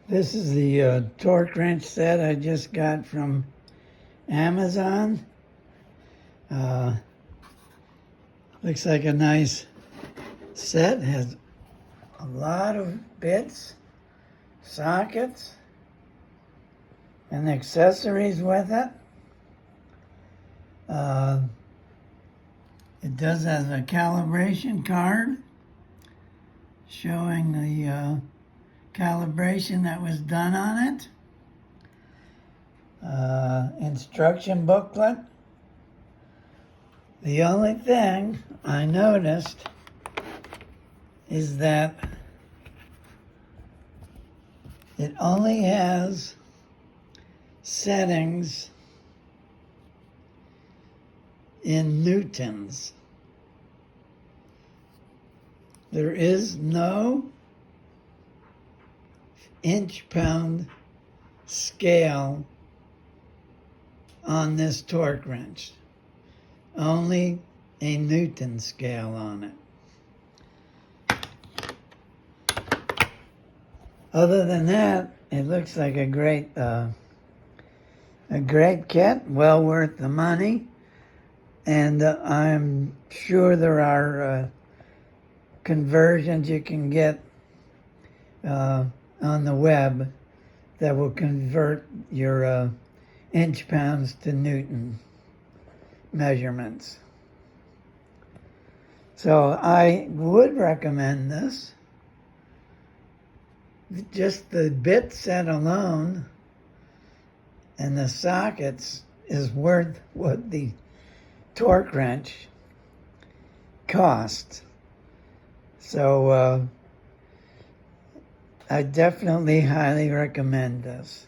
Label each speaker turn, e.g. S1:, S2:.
S1: This is the torque wrench set I just got from Amazon. Looks like a nice set. Has a lot of bits, sockets, and accessories with it. It does have a calibration card showing the calibration that was done on it. Instruction booklet. The only thing I noticed is that it only has settings in newtons. There is no inch-pound scale on this torque wrench. Only a Newton scale on it. Other than that, it looks like a great kit, well worth the money. And I'm sure there are conversions you can get on the web that will convert your inch-pounds to Newton measurements. So I would recommend this. Just the bit set alone and the sockets is worth what the torque wrench costs. So I definitely highly recommend this.